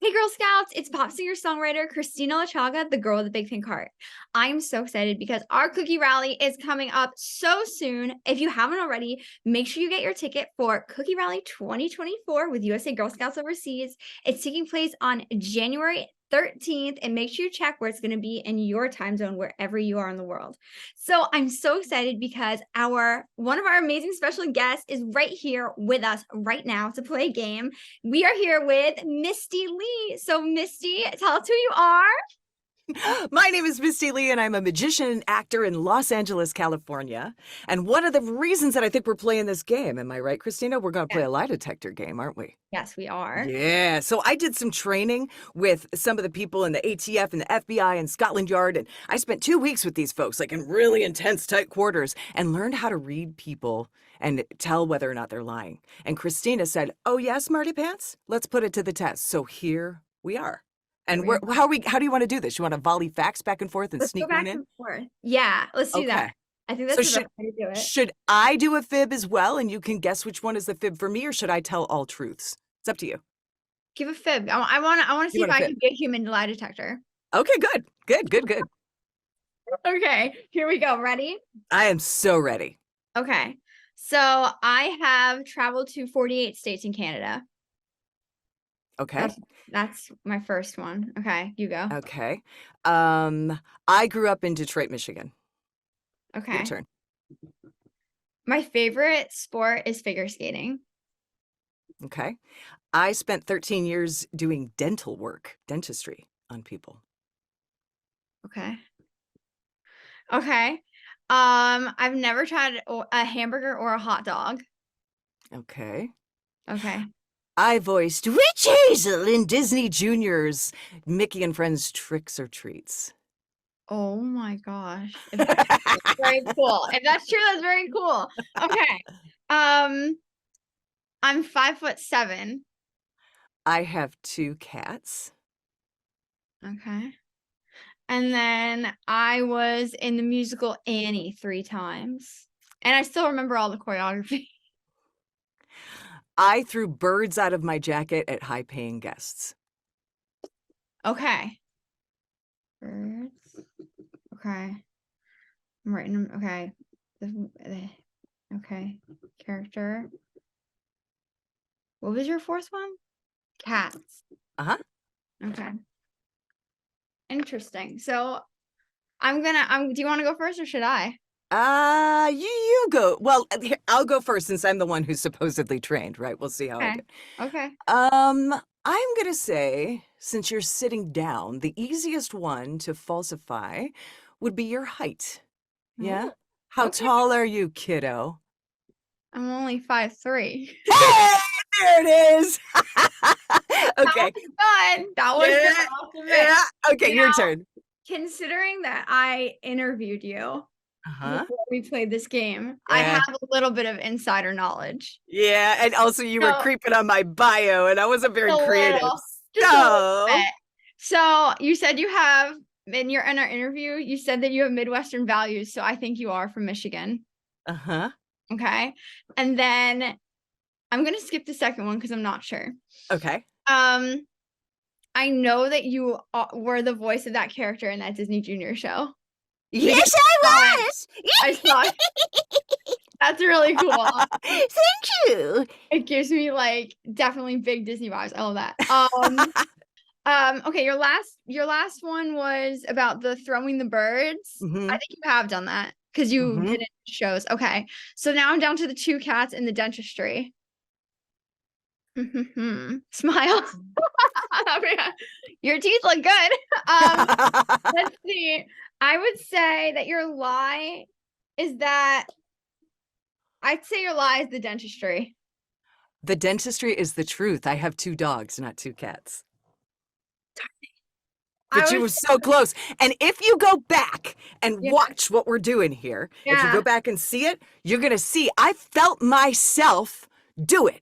Hey Girl Scouts, it's pop singer-songwriter Kristina Lachaga, the girl with the big pink heart. I'm so excited because our cookie rally is coming up so soon. If you haven't already, make sure you get your ticket for Cookie Rally 2024 with USA Girl Scouts Overseas. It's taking place on January 13th, and make sure you check where it's going to be in your time zone wherever you are in the world. So I'm so excited because one of our amazing special guests is right here with us right now to play a game. We are here with Misty Lee. So Misty, tell us who you are. My name is Misty Lee, and I'm a magician and actor in Los Angeles, California. And one of the reasons that I think we're playing this game, am I right, Kristina? We're going to play a lie detector game, aren't we? Yes, we are. Yeah. So I did some training with some of the people in the ATF and the FBI and Scotland Yard, and I spent 2 weeks with these folks, like in really intense, tight quarters, and learned how to read people and tell whether or not they're lying. And Kristina said, "Oh, yeah, Smarty Pants, let's put it to the test." So here we are. And how do you want to do this? You want to volley facts back and forth and Let's sneak go back one in? and forth. Yeah, let's do that. I think that's the best way to do it. Should I do a fib as well, and you can guess which one is the fib for me, or should I tell all truths? It's up to you. Give a fib. I want to see if I can be a human lie detector. Okay, good. Okay, here we go. Ready? I am so ready. Okay, so I have traveled to 48 states in Canada. Okay. That's my first one. Okay, you go. Okay. I grew up in Detroit, Michigan. Okay. Your turn. My favorite sport is figure skating. Okay. I spent 13 years doing dental work, dentistry on people. Okay. Okay. I've never tried a hamburger or a hot dog. Okay. Okay. I voiced Witch Hazel in Disney Junior's Mickey and Friends Tricks or Treats. Oh my gosh. If that's true, that's very cool. If that's true, that's very cool. Okay. I'm 5'7". I have 2 cats. Okay. And then I was in the musical Annie 3 times. And I still remember all the choreography. I threw birds out of my jacket at high-paying guests. Okay. Birds. Okay. I'm writing them. Okay. Okay. Character. What was your fourth one? Cats. Uh-huh. Okay. Interesting. So do you want to go first or should I? You go. Well, I'll go first since I'm the one who's supposedly trained, right? We'll see how I do. Okay. I'm gonna say, since you're sitting down, the easiest one to falsify would be your height. Yeah? Oh, How okay. tall are you, kiddo? I'm only 5'3". Hey, there it is. Okay. That was good. Yeah. Okay, your turn. Considering that I interviewed you before we played this game, I have a little bit of insider knowledge. Yeah, and also you were creeping on my bio, and I wasn't very creative. So you said you have, in our interview, you said that you have Midwestern values, so I think you are from Michigan. Uh-huh. Okay. And then I'm going to skip the second one because I'm not sure. Okay. I know that you were the voice of that character in that Disney Junior show. Yes, I was. I saw it. That's really cool. Thank you. It gives me like definitely big Disney vibes. I love that. Okay, your last one was about the throwing the birds. I think you have done that because you did it in shows. Okay, so now I'm down to the 2 cats in the dentistry. Smile. Your teeth look good. Let's see. I would say that your lie is that I'd say your lie is the dentistry. The dentistry is the truth. I have 2 dogs, not 2 cats. But you were so close. And if you go back and watch what we're doing here, if you go back and see it, you're going to see I felt myself do it.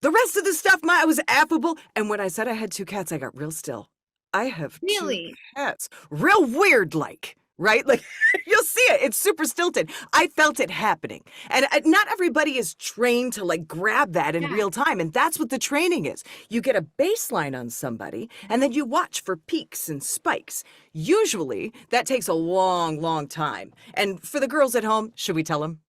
The rest of the stuff, I was affable. And when I said I had 2 cats, I got real still. I have 2 cats. Real weird like. right? Like you'll see it. It's super stilted. I felt it happening. And not everybody is trained to like grab that in Yeah. real time. And that's what the training is. You get a baseline on somebody and then you watch for peaks and spikes. Usually that takes a long, long time. And for the girls at home, should we tell them?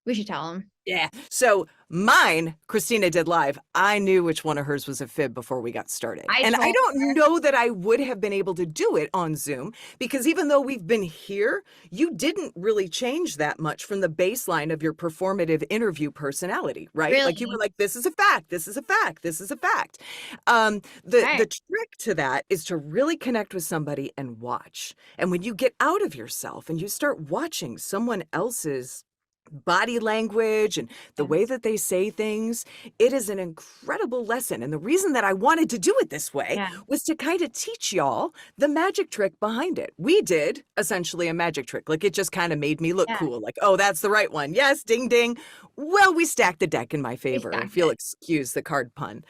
We should tell them. Yeah. So mine, Kristina did live. I knew which one of hers was a fib before we got started. And I don't know that I would have been able to do it on Zoom because even though we've been here, you didn't really change that much from the baseline of your performative interview personality, right? Really? Like you were like, this is a fact, this is a fact, this is a fact. The trick to that is to really connect with somebody and watch. And when you get out of yourself and you start watching someone else's body language and the way that they say things, it is an incredible lesson. And the reason that I wanted to do it this way was to kind of teach y'all the magic trick behind it. We did essentially a magic trick. Like it just kind of made me look cool. Like, oh, that's the right one. Yes, ding, ding. Well, we stacked the deck in my favor, if you'll excuse the card pun.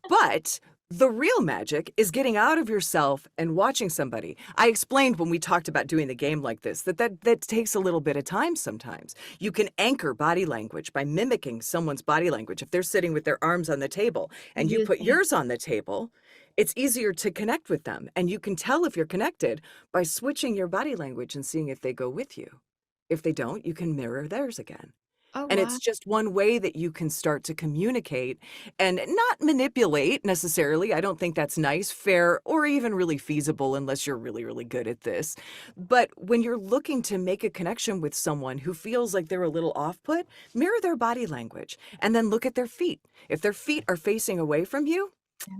But the real magic is getting out of yourself and watching somebody. I explained when we talked about doing the game like this, that takes a little bit of time sometimes. You can anchor body language by mimicking someone's body language. If they're sitting with their arms on the table and you put yours on the table, it's easier to connect with them. And you can tell if you're connected by switching your body language and seeing if they go with you. If they don't, you can mirror theirs again. And it's just one way that you can start to communicate and not manipulate necessarily. I don't think that's nice, fair, or even really feasible unless you're really, really good at this. But when you're looking to make a connection with someone who feels like they're a little off-put, mirror their body language and then look at their feet. If their feet are facing away from you,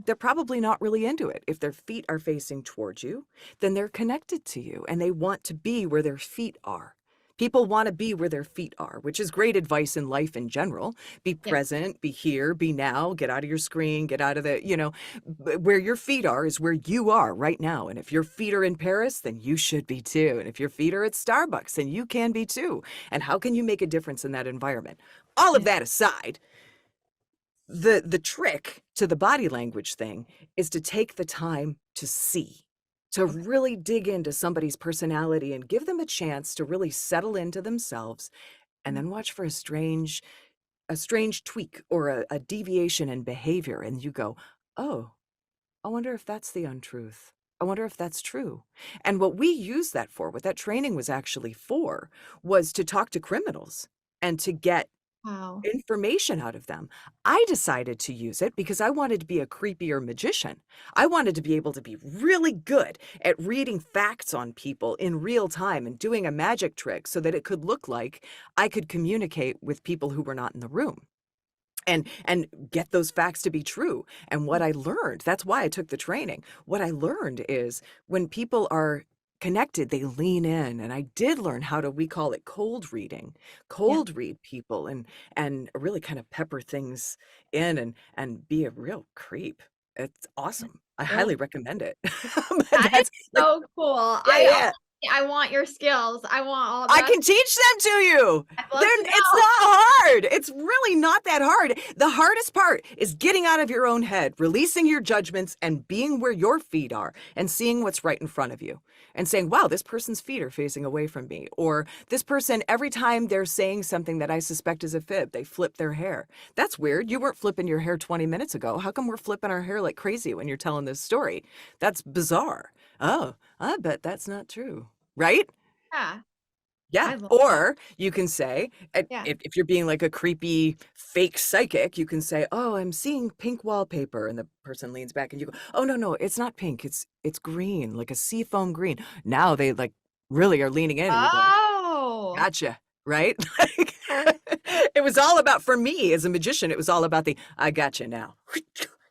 they're probably not really into it. If their feet are facing towards you, then they're connected to you and they want to be where their feet are. People want to be where their feet are, which is great advice in life in general. Be present, be here, be now, get out of your screen, get out of the, where your feet are is where you are right now. And if your feet are in Paris, then you should be too. And if your feet are at Starbucks, then you can be too. And how can you make a difference in that environment? All of that aside, the trick to the body language thing is to take the time to see. To really dig into somebody's personality and give them a chance to really settle into themselves and then watch for a strange tweak or a deviation in behavior. And you go, oh, I wonder if that's the untruth. I wonder if that's true. And what we used that for, what that training was actually for, was to talk to criminals and to get information out of them. I decided to use it because I wanted to be a creepier magician. I wanted to be able to be really good at reading facts on people in real time and doing a magic trick so that it could look like I could communicate with people who were not in the room. And get those facts to be true. And what I learned, that's why I took the training. What I learned is when people are connected, they lean in. And I did learn how to, we call it cold reading, read people and really kind of pepper things in and be a real creep. It's awesome. I highly recommend it. That's so cool. I want your skills. I want all that. I can teach them to you. It's not hard. It's really not that hard. The hardest part is getting out of your own head, releasing your judgments and being where your feet are and seeing what's right in front of you and saying, wow, this person's feet are facing away from me. Or this person, every time they're saying something that I suspect is a fib, they flip their hair. That's weird. You weren't flipping your hair 20 minutes ago. How come we're flipping our hair like crazy when you're telling this story? That's bizarre. Oh, I bet that's not true. Right? Yeah. Or you can say, if you're being like a creepy fake psychic, you can say, oh, I'm seeing pink wallpaper. And the person leans back and you go, oh, no, it's not pink. It's green, like a seafoam green. Now they like really are leaning in. And you go, gotcha. Right? Like, it was all about, for me as a magician, it was all about I gotcha now.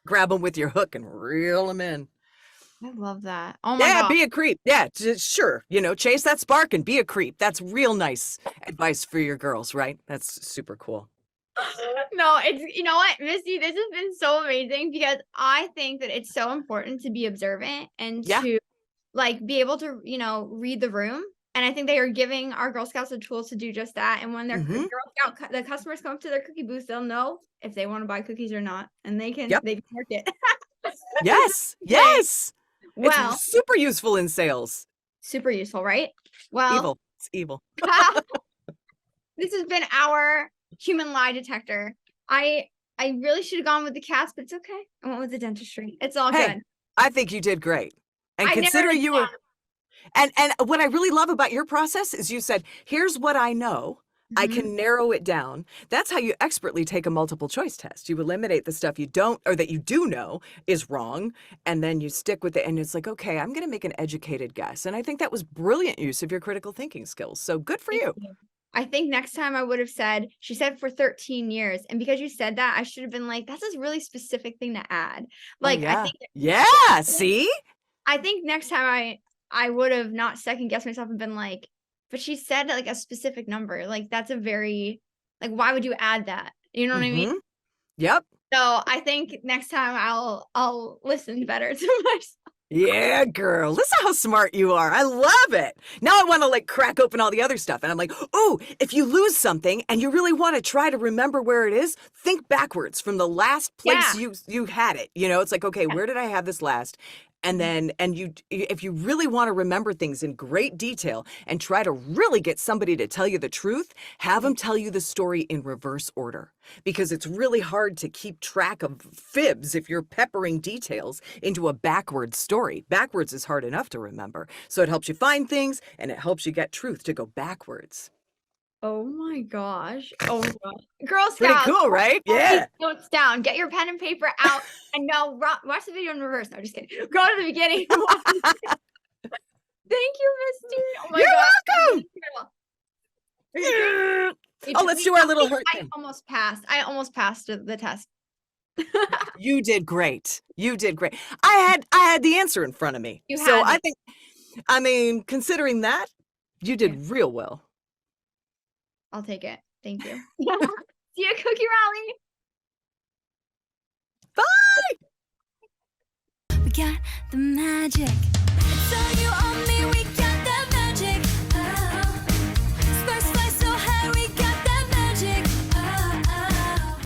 Grab them with your hook and reel them in. I love that. Oh my God. Be a creep. Yeah, sure. Chase that spark and be a creep. That's real nice advice for your girls, right? That's super cool. No, you know what, Misty, this has been so amazing because I think that it's so important to be observant and to like be able to, read the room. And I think they are giving our Girl Scouts the tools to do just that. And when their Girl Scout, the customers come up to their cookie booth, they'll know if they want to buy cookies or not, and they can mark it. Yes. Well, it's super useful in sales. Super useful, right? Well, Evil. It's evil. this has been our human lie detector. I really should have gone with the cats, but it's okay. I went with the dentistry. It's all Hey, good. I think you did great. And I never considering you were, thought. and what I really love about your process is you said, here's what I know. I Mhm. can narrow it down. That's how you expertly take a multiple choice test. You eliminate the stuff you don't, or that you do know is wrong, and then you stick with it. And it's like, okay, I'm going to make an educated guess. And I think that was brilliant use of your critical thinking skills. So good for you. I think next time I would have said, she said for 13 years. And because you said that, I should have been like, that's a really specific thing to add. Oh, Like, yeah. Yeah. See? I think next time I would have not second guessed myself and been like, but she said like a specific number. Like, that's a very, like, why would you add that? You know what I mean? Yep. So I think next time I'll listen better to myself. Yeah, girl. Listen how smart you are. I love it. Now I want to like crack open all the other stuff. And I'm like, oh, if you lose something and you really want to try to remember where it is, think backwards from the last place you had it. You know, it's like, okay, where did I have this last? And then, if you really want to remember things in great detail and try to really get somebody to tell you the truth, have them tell you the story in reverse order. Because it's really hard to keep track of fibs if you're peppering details into a backwards story. Backwards is hard enough to remember. So it helps you find things and it helps you get truth to go backwards. Oh my gosh. Oh my gosh. Girl Pretty Scouts. cool, right? Write Yeah. these notes down. Get your pen and paper out and now watch the video in reverse. No, just kidding. Go to the beginning. Thank you, Misty. Oh my You're God. welcome. Oh, let's do our little heart thing. I almost passed the test. You did great. You did great. I had the answer in front of me. So I mean, considering that, you did real well. I'll take it. Thank you. See you, Cookie Rally. Bye. We got the magic. It's all you on me.